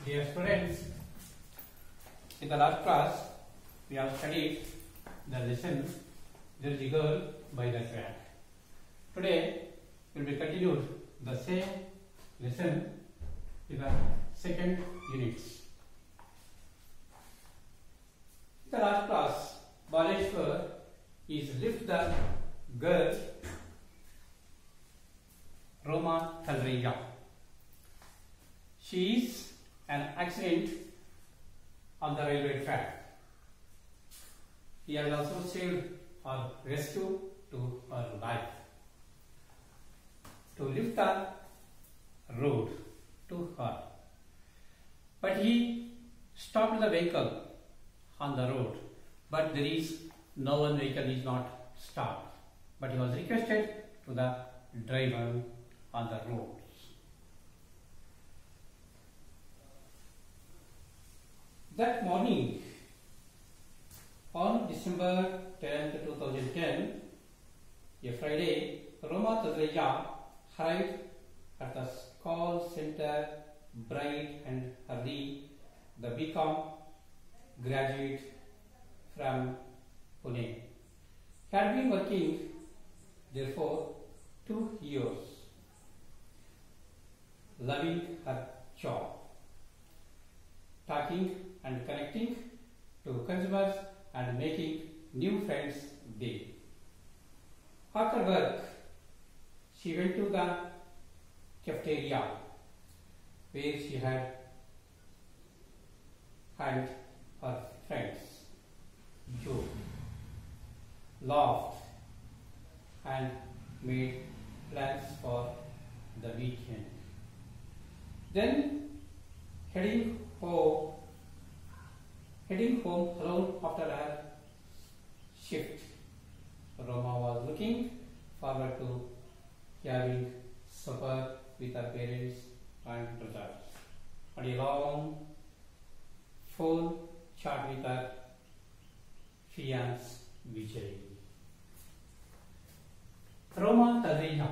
Dear students, in the last class we have studied the lesson There is a Girl by the Track. Today we will continue the same lesson in the second unit. In the last class, Baleshwar is lift the girl Roma Talreja. She is an accident on the railway track. He has also saved or rescued to her life. To lift the road to her. But he stopped the vehicle on the road. But there is no one vehicle is not stopped. But he was requested to the driver on the road. That morning, on December 10th, 2010, a Friday, Roma Tadreja arrived at the call center bright and early, the BCom graduate from Pune. He had been working there for 2 years, loving her job, talking and connecting to consumers and making new friends there. After work, she went to the cafeteria where she had her friends, joked, laughed and made plans for the weekend. Then heading home alone after her shift, Roma was looking forward to having supper with her parents and brothers and a long phone chat with her fiancé Vijay. Roma Tadreja.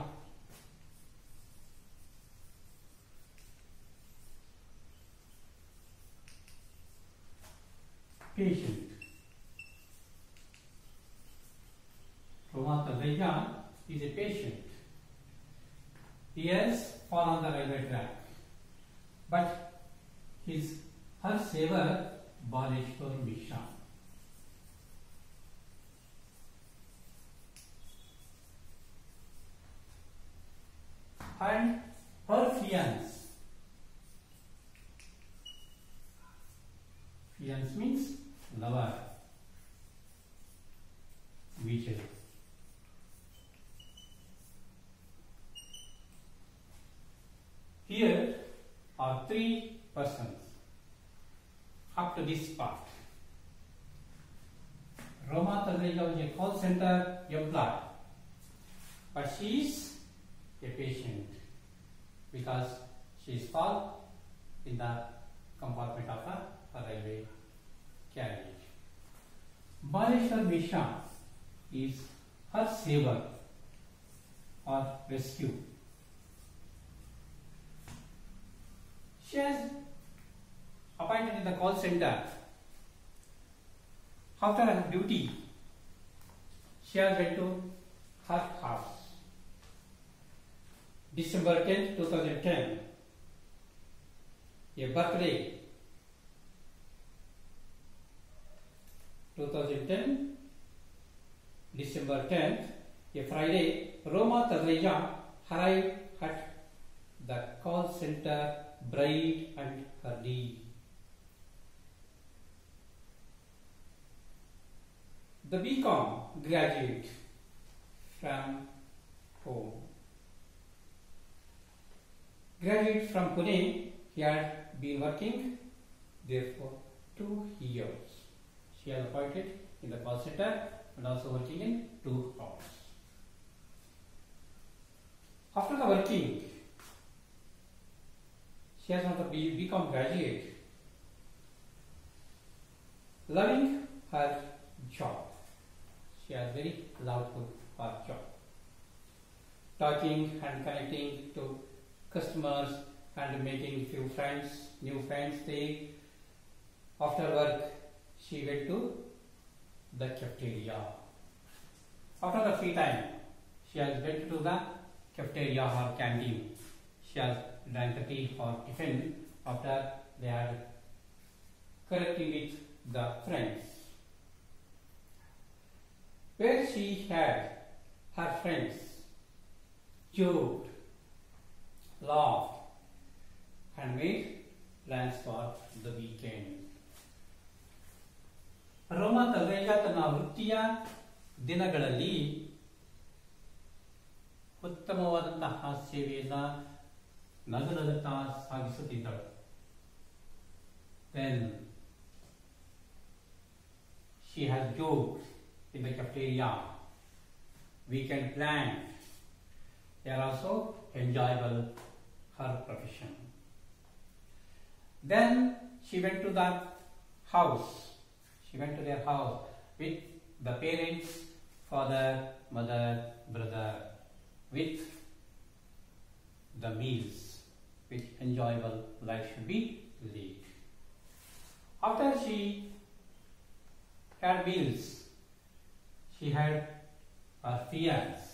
Patient. Roma Tadreja is a patient. He has fallen on the railway track, but her saver Baleshwar Mishra. And her fiancé. Fiancé means lover, Vijay. Here are 3 persons up to this part. Roma Tadreja is a call center employee, but she is a patient because she is fall in the compartment of a railway carriage. Baleshwar Mishra is her saver or rescue. She has appointed in the call center. After her duty, she has went to her house. December 10th, 2010, a birthday. 2010, December 10th, a Friday, Roma Tadreja arrived at the call center bright and early. The BCom graduate from home. Graduate from Pune, he had been working there for 2 years. She was appointed in the call center and also working in 2 hours. After the working, she has not become graduate, loving her job. She has very loved her job. Talking and connecting to customers and making few friends, new friends there. After work, she went to the cafeteria. After the free time, she has went to the cafeteria or canteen. She has drank the tea or tiffin after they had correcting with the friends. Where she had her friends joked, laughed, and made plans for the weekend. ರೋಮಾ ತನ್ನ ತನ್ನ ವೃತ್ತಿಯ ದಿನಗಳಲ್ಲಿ ಉತ್ತಮವಾದಂತಹ ಸೇವೆಯನ್ನು ನಗುನಗುತ್ತಾ ಸಾಗಿಸುತ್ತಿದ್ದಳು. Then she has joked in the cafeteria. Weekend plans. They are also enjoyable her profession. Then she went to the house. She went to their house with the parents, father, mother, brother, with the meals, which enjoyable life should be lived. After she had meals, she had her fiance,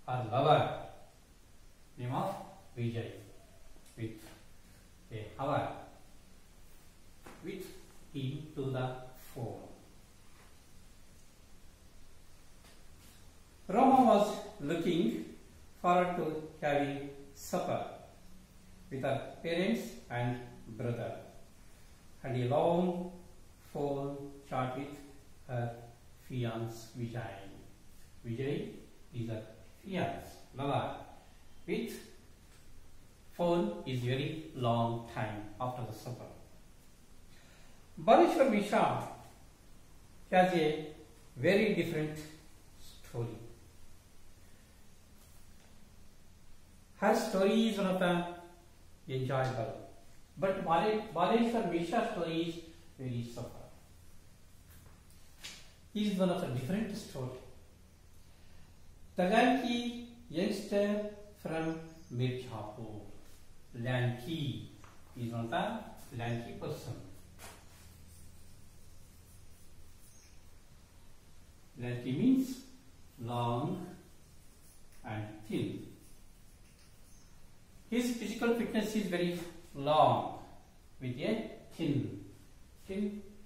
her lover, name of Vijay, with a hour, with him to the phone. Roma was looking forward to having supper with her parents and brother, and a long phone chat with her fiance Vijay. Vijay is a fiance, lover. With phone is very long time after the supper. Baleshwar Misha has a very different story. Her story is one of the enjoyable, but Baleshwar Misha's story is very suffer. He is one of the different story. The lanky youngster from Mirzapur, lanky is one of the lanky person. Lanky means long and thin. His physical fitness is very long with a thin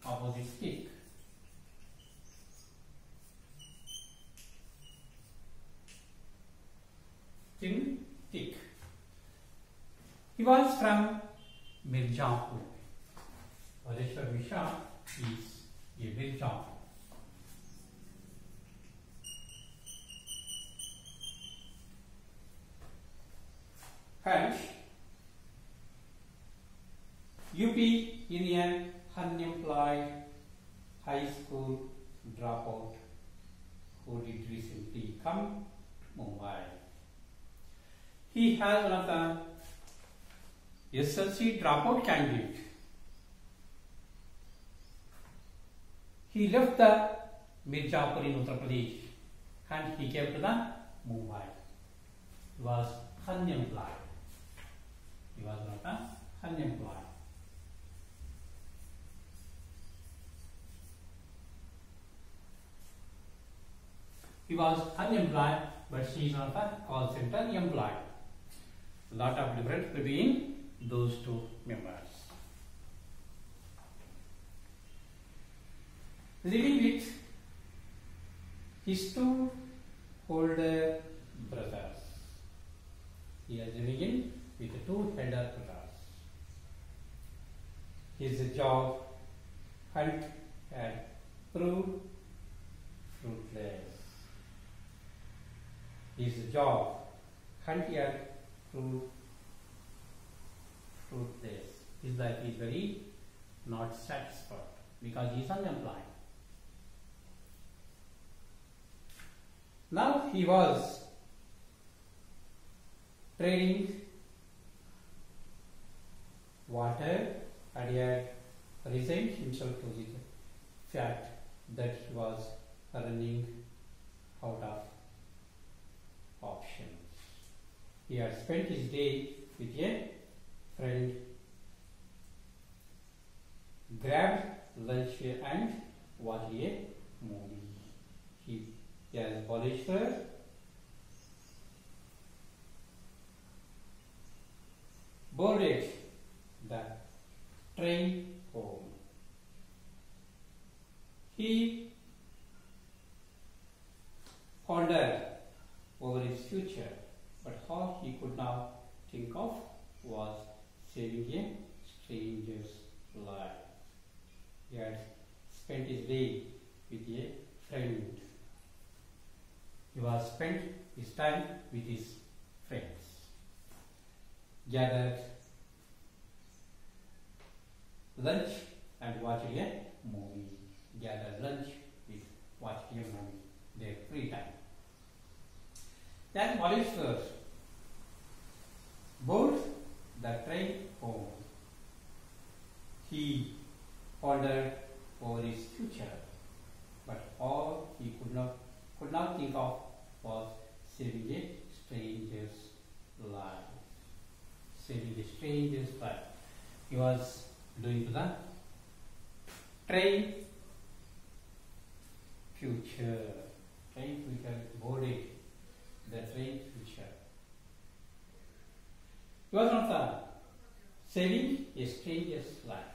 opposite thick. Thin, thick. He was from Mirzapur. Baleshwar Misha is a Mirzapur. And UP Indian unemployed high school dropout who did recently come to Mumbai. He has one of the SLC dropout candidate. He left the Mirzapur in Uttar Pradesh and he came to the Mumbai. He was unemployed. He was not unemployed. He was unemployed, but she is not a call center employed. Lot of difference between those two members. Living with his two older brothers. He is living in with two elder brothers. His job hunt had proved fruitless. His job hunt had proved fruitless. His life is very not satisfied because he is unemployed. Now he was trading water and he had resigned himself to the fact that he was running out of options. He had spent his day with a friend grabbed lunch and watched a movie. He has Baleshwar boarded the train home. He pondered over his future, but all he could now think of was saving a stranger's life. He had spent his day with a friend. He was spent his time with his friends. Gathered lunch and watched a movie. Gathered lunch with watched a movie. Their free time. Then Baleshwar boarded the train home. He pondered over his future, but all he could not think of was saving a stranger's life. Saving a stranger's life. He was doing to the train future. Train future boarded the train future. He was not saving a stranger's life.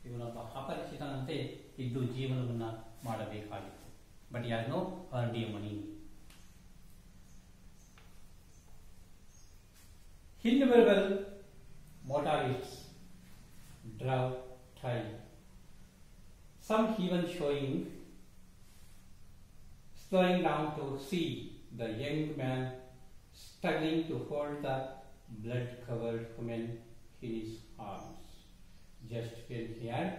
ಇವನೊಬ್ಬ ಅಪರಿಚಿತನಂತೆ ಇದ್ದು ಜೀವನವನ್ನು ಮಾಡಬೇಕಾಗಿತ್ತು. But he has no earned money. Innumerable motorists drove train. Some even slowing down to see the young man struggling to hold the blood-covered woman in his arms. Just when he had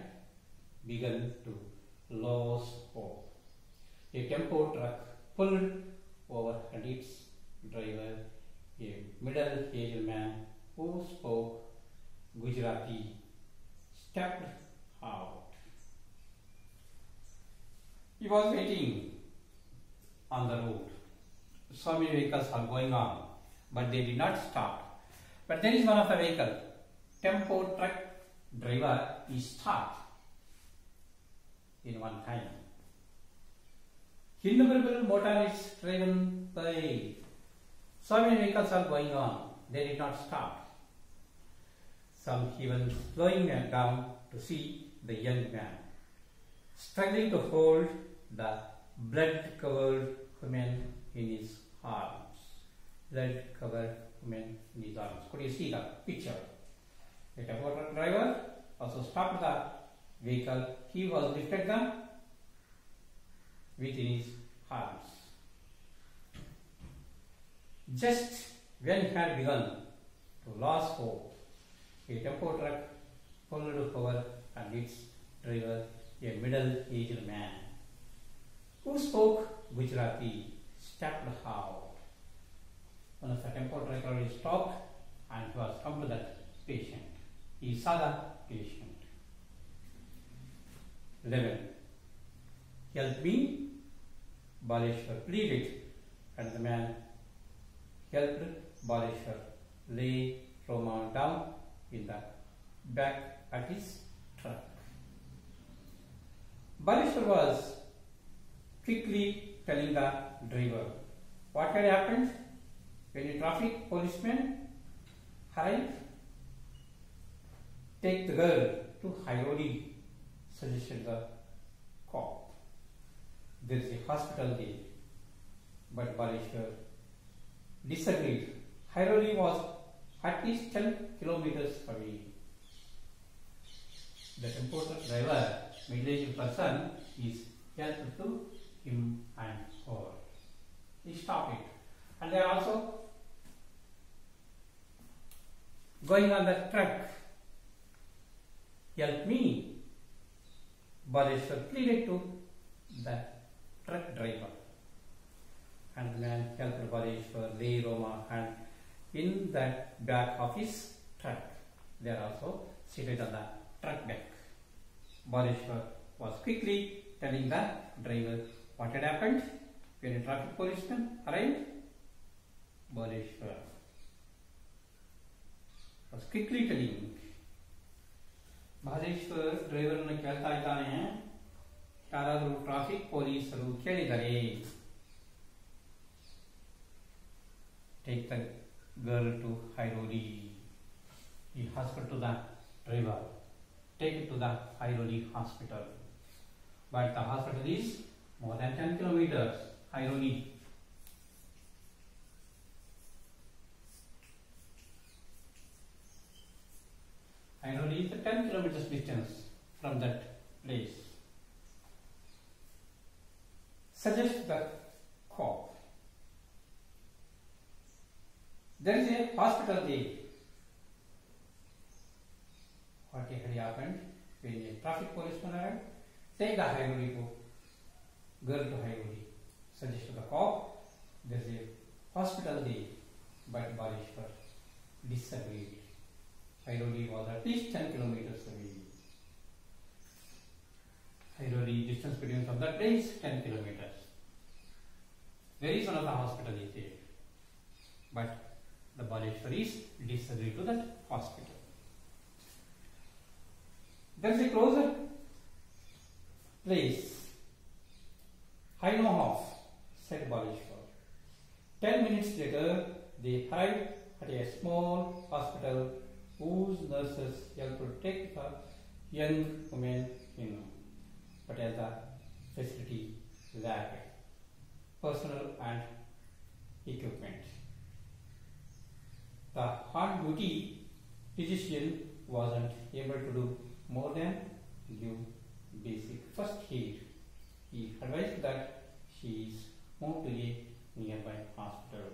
begun to lose hope, a tempo truck pulled over and its driver, a middle-aged man who spoke Gujarati, stepped out. He was waiting on the road. So many vehicles are going on, but they did not stop. But there is one of the vehicle, tempo truck driver is stopped in one time. Innumerable motorists driven by. So many vehicles are going on, they did not stop. Some even slowing down to see the young man struggling to hold the blood-covered woman in his arms. Blood-covered woman in his arms. Could you see the picture? The tempo truck driver also stopped the vehicle. He was lifted them within his arms. Just when he had begun to lose hope, a tempo truck pulled over and its driver, a middle-aged man who spoke Gujarati, stepped out. One of the tempo truckers stopped and he was come to that patient. He saw the patient. 11. Help me, Baleshwar pleaded, and the man helped Baleshwar lay Roma down in the back of his truck. Baleshwar was quickly telling the driver what had happened when a traffic policeman arrived. Take the girl to Hairoli, suggested the cop. There is a hospital there, but Baleshwar disagreed. Hairoli was at least 10 kilometers away. The tempo driver, middle-aged person, is helpful to him and her. He stopped it. And they are also going on the truck. Help me, Baleshwar pleaded to the truck driver. And the man helped Baleshwar lay Roma and in the back of his truck. They are also seated on the truck back. Baleshwar was quickly telling the driver what had happened when a traffic policeman arrived. Baleshwar was quickly telling. Baleshwar ಡ್ರೈವರ್ನ ಕೇಳ್ತಾ ಇದ್ದಾನೆ, ಯಾರಾದರೂ traffic ಪೊಲೀಸರು ಕೇಳಿದರೆ take the girl to Hairoli. He asked to the driver, take it to the Hairoli hospital. But the hospital is more than 10 kilometers. Hairoli. Hairoli is a 10 kilometers distance from that place. Suggest the cop. There is a hospital there. What had happened when a traffic policeman arrived? Take the Hairoli girl to Hairoli. Suggest to the cop, there is a hospital there, but Baleshwar disagreed. Hairoli was at least 10 kilometers away. Hairoli distance between from that place 10 kilometers. There is one of the hospital is there, but the Baleshwaris disagree to that hospital. There is a closer place. I know of, said Baleshwar. 10 minutes later, they arrived at a small hospital whose nurses helped to take the young woman in, but as the facility lacked personnel and equipment. The on-duty physician wasn't able to do more than give basic first aid. He advised that she is moved to a nearby hospital.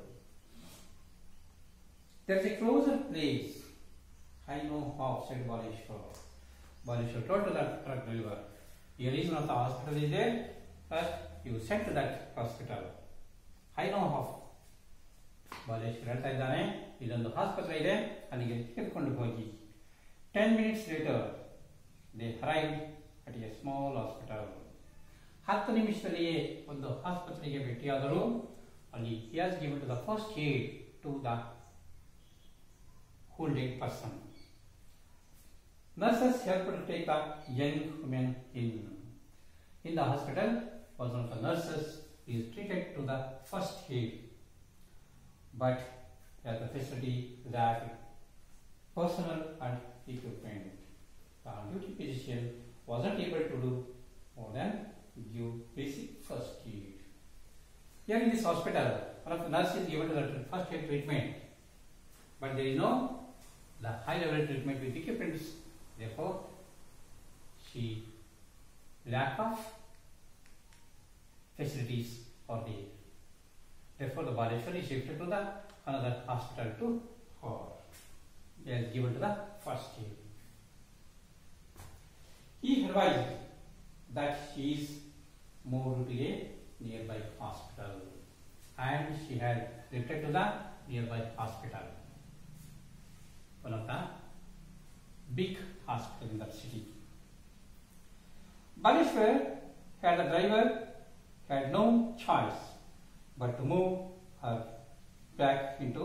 There is a closer place. I know how, said Baleshwar. Baleshwar told to the truck driver, here is one of the hospital is there, but you sent to that hospital. I know how. Baleshwar ಹೇಳ್ತಾ ಇದ್ದಾನೆ, ಇದೊಂದು ಆಸ್ಪತ್ರೆ ಇದೆ, ಅಲ್ಲಿಗೆ ಹಿಡ್ಕೊಂಡು ಹೋಗಿ. 10 minutes later, they arrived at a small hospital. 10 ನಿಮಿಷದಲ್ಲಿಯೇ ಒಂದು ಆಸ್ಪತ್ರೆಗೆ ಭೇಟಿಯಾದರು. ಅಲ್ಲಿ he has given to the first aid to the wounded person. Nurses helped to take the young woman in. In the hospital was one of the nurses is treated to the first aid. But at the facility lacked personnel and equipment. The on-duty physician wasn't able to do more than give basic first aid. Here in this hospital, one of the nurses is given to the first aid treatment, but there is no the high level treatment with equipments. Therefore, she lack of facilities are there. Therefore, the Baleshwar is shifted to the another hospital to her. He is given to the first aid. He advised that she is moved to a nearby hospital, and she had lifted to the nearby hospital, one of the big hospital in that city. Baleshwar had the driver had no choice but to move her back into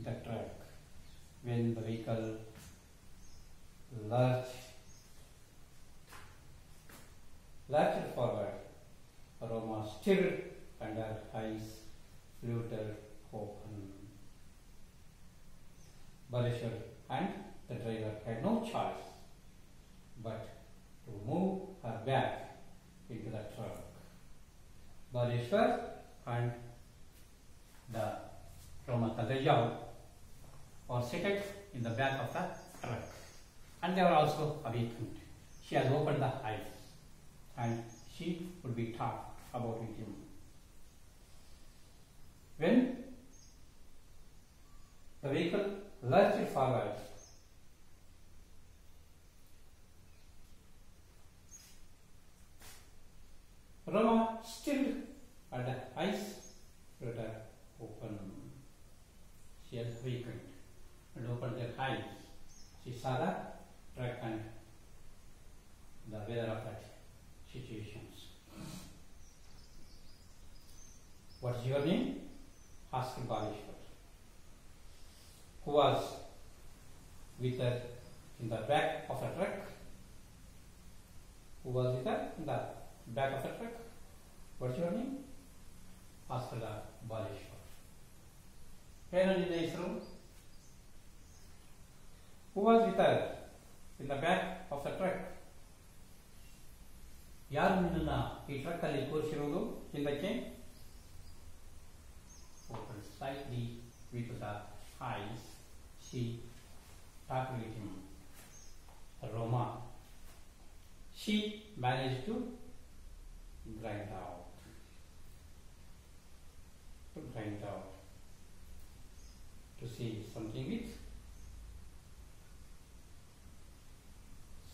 the truck. When the vehicle lurched forward, Roma stirred and her eyes fluttered open. Baleshwar and the driver had no choice but to move her back into the truck. Baleshwar and the Roma Kadajau were seated in the back of the truck, and they were also awakened. She has opened the eyes and she would be taught about him. When the vehicle lurched forward, Roma stilled and the eyes were open. She has awakened and opened their eyes. She saw the truck and the weather of that situations. What is your name? Asked Baleshwar, who was with her in the back of a truck? Who was with her in the back of a truck? What's your name? Taralabalu. ಏನು ನಿನ್ನ ಹೆಸರು? Who was with her in the back of a truck? ಯಾರು ನಿನ್ನನ್ನು ಈ truck ಅಲ್ಲಿ ಕೂರಿಸಿರುವುದು ಹಿಂದಕ್ಕೆ? Open slightly with the eyes. She talked with him. Roma. She managed to grind out. To see something with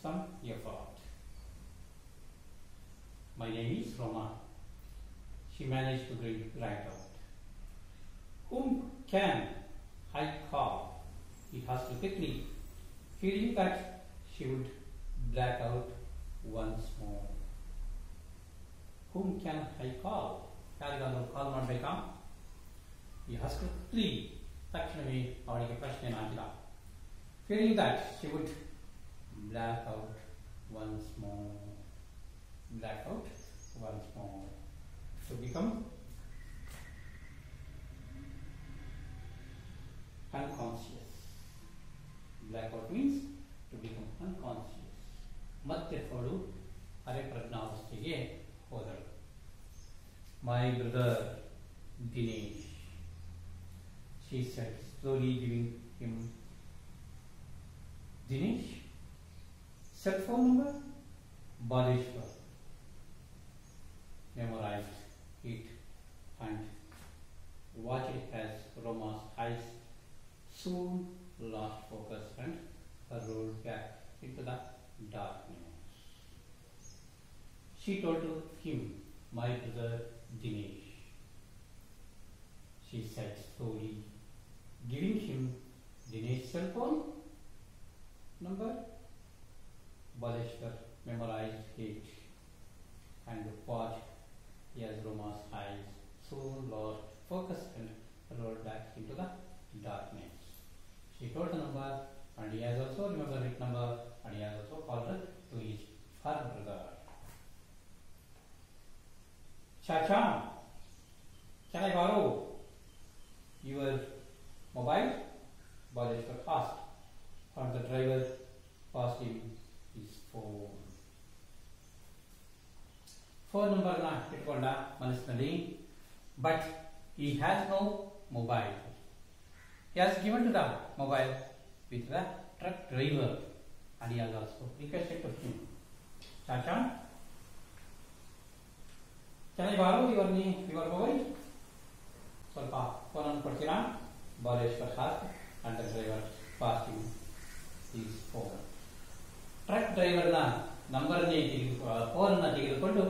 some effort. My name is Roma. She managed to grind out. Whom can I call? He asked quickly, feeling that she would black out once more. Whom can I call? ಯಾರಿಗಾದರೂ ಕಾಲ್ ಮಾಡಬೇಕಾ? He asked quickly. ತಕ್ಷಣವೇ ಅವಳಿಗೆ ಪ್ರಶ್ನೆ ಹಾಕಿದ. Feeling that she would black out once more. To become unconscious. Blackout means to become unconscious. ಮತ್ತೆ ಅವಳು ಅರೆ ಪ್ರಜ್ಞಾವಸ್ಥೆಗೆ ಹೋದಳು. My brother Dinesh, she said, slowly giving him Dinesh cell phone number. Baleshwar memorized it and watched as Roma's eyes soon lost focus and rolled back into the darkness. She told him, my brother Dinesh, she said slowly, giving him Dinesh's cell phone number. Baleshwar memorized it and watched as Roma's eyes soon lost focus and rolled back into the darkness. She told the number and he has also remembered it number and he has also called her to his her brother. Chacha, can I borrow your mobile? Baleshwar asked, and the driver passed him his phone. Phone number na itkonda ಮನಸ್ಸಿನಲ್ಲಿ, but he has no mobile. He has given to the mobile with the truck driver and he has also requested to him, Chacha, can I borrow your mobile? ಸ್ವಲ್ಪ phone ಅನ್ನು ಕೊಡ್ತೀರಾ? Baleshwar asked and the driver passed him his phone. Truck ಡ್ರೈವರ್ನ ನಂಬರ್ನೇ ಫೋನನ್ನು ತೆಗೆದುಕೊಂಡು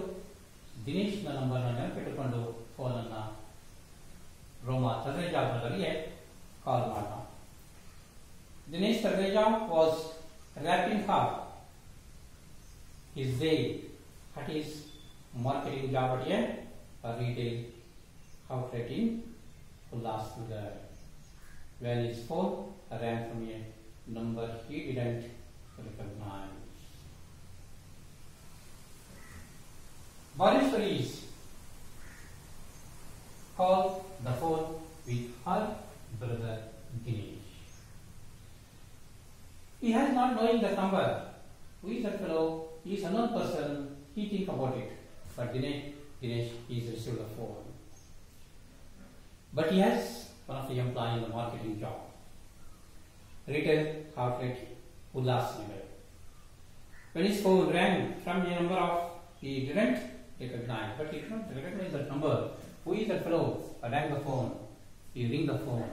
ದಿನೇಶ್ನ ನಂಬರ್ನ ನೆನಪಿಟ್ಟುಕೊಂಡು ಫೋನನ್ನು ರೋಮಾ ತರ್ರೇಜಾ ಬ್ರದರ್ಗೆ ಕಾಲ್ ಮಾಡ. Dinesh Taraleja was wrapping up his day at his marketing job at a retail outlet in Ulhasnagar when his phone rang from a number he didn't recognize. Baleshwar called the phone with her brother Dinesh. He has not knowing the number. Who is that fellow? He is unknown person. He think about it. But Dinesh is received the phone. But he has one of the employee in the marketing job. Retail outlet Ulhasnagar. When his phone rang from a number of he didn't recognize, but he did not recognize that number. Who is that fellow? I rang the phone. He ring the phone.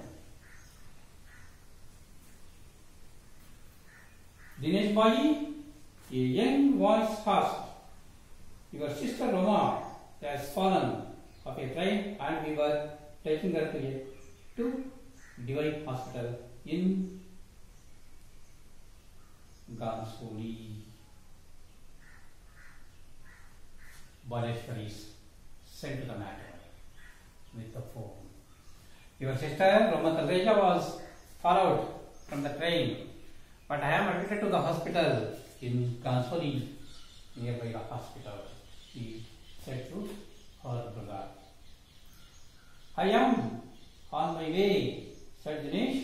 Dinesh Bhai, a young voice asked, your sister Roma has fallen off a train and we were taking her to Divine Hospital in Gansoli. Baleshwar is sent to the matter with the phone. Your sister Roma Taraleja was followed from the train but I am admitted to the hospital in Kansoli, nearby the hospital, she said to her brother. I am on my way, said Dinesh,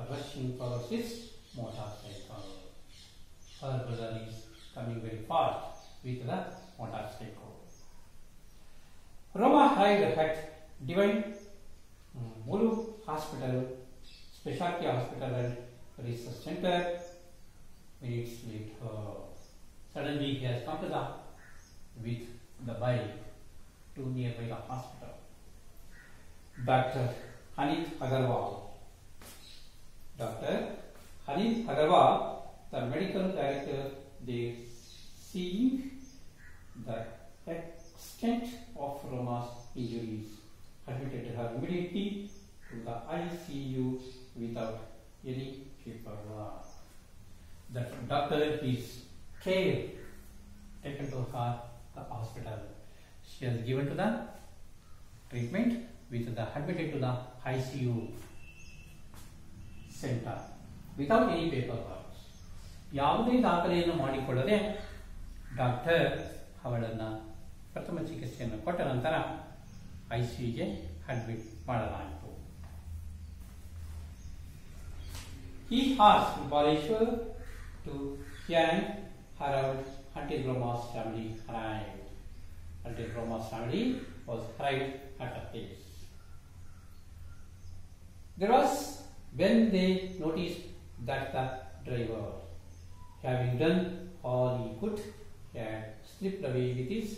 rushing towards his motorcycle. Her brother is coming very fast with the motorcycle. Roma arrived at Divine Mulu Hospital, Specialty Hospital and Research Center minutes later. Suddenly he has come to with the bike to nearby the hospital. Dr. Hanit Agarwal. Dr. Hanit Agarwal, the medical director, they seeing the extent of Roma's injuries, admitted her immediately to the ICU without any paperwork. The doctor is taken to her the hospital. She has given to the treatment with the admitted to the ICU center without any paperwork. ಯಾವುದೇ ದಾಖಲೆಯನ್ನು ಮಾಡಿಕೊಳ್ಳದೆ doctor ಅವಳನ್ನು ಪ್ರಥಮ ಚಿಕಿತ್ಸೆಯನ್ನು ಕೊಟ್ಟ ನಂತರ ಐಸಿಯುಗೆ admit ಮಾಡಲಾಯಿತು. He asked Baleshwar to hang around until Roma's family arrived. Until Roma's family was arrived at the place. There was when they noticed that the driver, having done all he could, had slipped away with his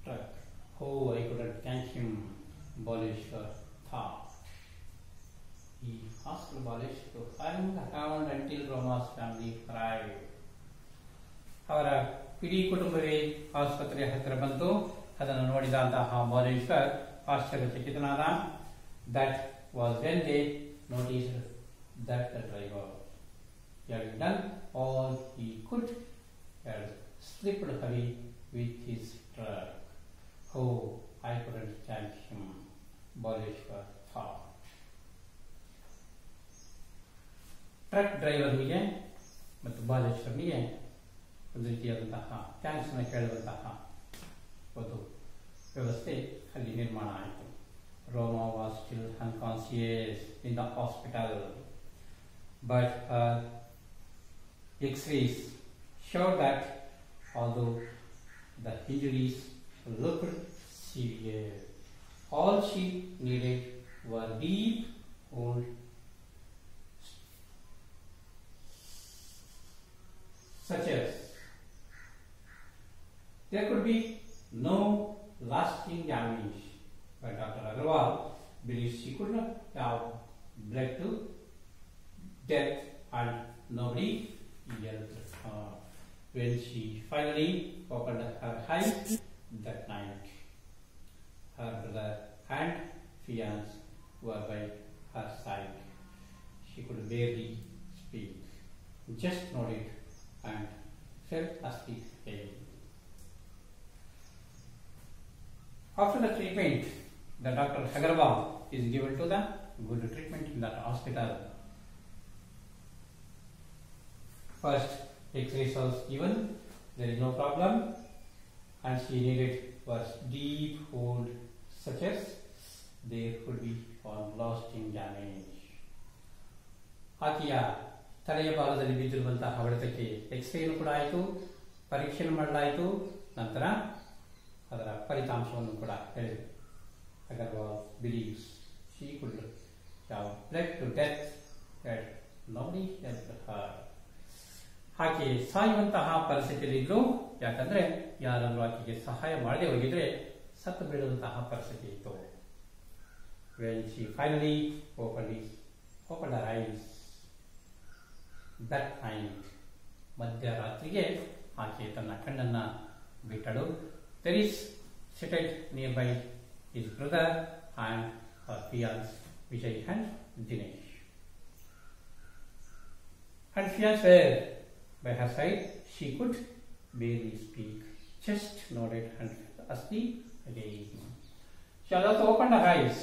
truck. Oh, I couldn't thank him, Baleshwar thought. He asked Baleshwar to hang around until Roma's family arrived. ಅವರ ಇಡೀ ಕುಟುಂಬವೇ ಆಸ್ಪತ್ರೆಯ ಹತ್ತಿರ ಬಂತು. ಅದನ್ನು ನೋಡಿದಂತಹ Baleshwar ಆಶ್ಚರ್ಯಚಕಿತನಾದ. That was when they noticed that the driver, having done all he could, had slipped away with his truck. Oh, I couldn't thank him, Baleshwar thought. Truck ಡ್ರೈವರ್ನಿಗೆ ಮತ್ತು ಬಾಲೇಶ್ವರ್ನಿಗೆ ಒಂದು ರೀತಿಯಾದಂತಹ ಥ್ಯಾಂಕ್ಸ್ ಅನ್ನು ಕೇಳುವಂತಹ ಒಂದು ವ್ಯವಸ್ಥೆ ಅಲ್ಲಿ ನಿರ್ಮಾಣ ಆಯಿತು. Roma was still unconscious in the hospital, but her X-rays showed that although the injuries looked severe, all she needed were deep wounds such as there could be no lasting damage, but Dr. Agarwal believes she could not have bled to death and nobody helped her. When she finally opened her eyes that night, her brother and fiance were by her side. She could barely speak, just nodded and fell asleep again. After the treatment, the Dr. Agarwal is given to the good treatment in that hospital. First, X-rays was given, there is no problem, and she needed was deep wound such as there could be lasting damage. ಆಕೆಯ ತಲೆಯ ಭಾಗದಲ್ಲಿ ಬಿದ್ದಿರುವಂತಹ ಹೊಡೆತಕ್ಕೆ ಎಕ್ಸ್ರೇನು ಕೂಡ ಆಯಿತು, ಪರೀಕ್ಷೆಯನ್ನು ಮಾಡಲಾಯಿತು, ನಂತರ ಅದರ ಫಲಿತಾಂಶವನ್ನು ಕೂಡ ಹೇಳಿದರು. Agarwal believes she could have bled to death that nobody helped her. ಆಕೆ ಸಾಯುವಂತಹ ಪರಿಸ್ಥಿತಿಯಲ್ಲಿದ್ದರು, ಯಾಕಂದ್ರೆ ಯಾರಾದರೂ ಆಕೆಗೆ ಸಹಾಯ ಮಾಡದೆ ಹೋಗಿದ್ರೆ ಸತ್ತು ಬೀಳುವಂತಹ ಪರಿಸ್ಥಿತಿ ಇತ್ತು. When she finally opened her eyes that night, ಮಧ್ಯರಾತ್ರಿಗೆ ಆಕೆ ತನ್ನ ಕಣ್ಣನ್ನು ಬಿಟ್ಟಳು. There is seated nearby his brother and her fiance Vijay and Dinesh. And fiance were by her side. She could barely speak, just nodded and fell asleep again. She had also opened her eyes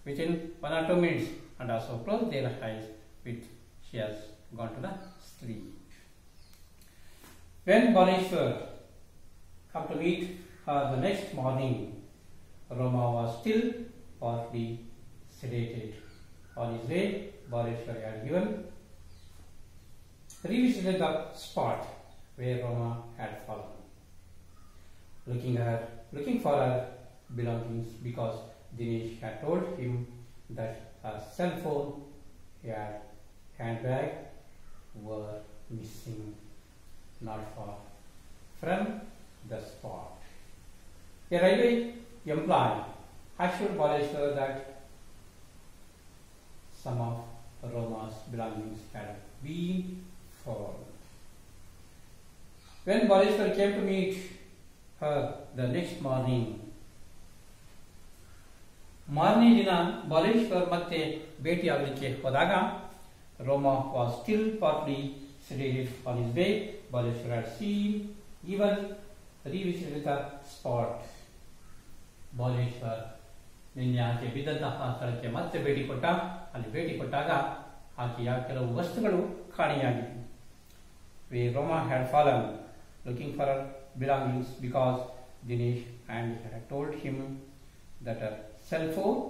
within 1 or 2 minutes and also closed their eyes with she has gone to the sleep. When Baleshwar come to meet her the next morning, Roma was still partly sedated. On his way, Baleshwar had revisited the spot where Roma had fallen, looking for her belongings because Dinesh had told him that her cell phone and handbag were missing not far from the spot. A railway employee assured Baleshwar that some of Roma's belongings had been found. When Baleshwar came to meet her the next morning, ಮಾರನೇ ದಿನ ಬಾಲೇಶ್ವರ್ ಮತ್ತೆ ಭೇಟಿಯಾಗಲಿಕ್ಕೆ ಹೋದಾಗ Roma was still partly sedated. On his way, Baleshwar had seen even revisited the spot. Baleshwar ನಿನ್ನೆ ಆಕೆ ಬಿದ್ದಂತಹ ಸ್ಥಳಕ್ಕೆ ಮತ್ತೆ ಭೇಟಿ ಕೊಟ್ಟ. ಅಲ್ಲಿ ಭೇಟಿ ಕೊಟ್ಟಾಗ ಆಕೆಯ ಕೆಲವು ವಸ್ತುಗಳು ಕಾಣೆಯಾಗಿವೆ. Where Roma had fallen, looking for her belongings because Dinesh and had told him that her cell phone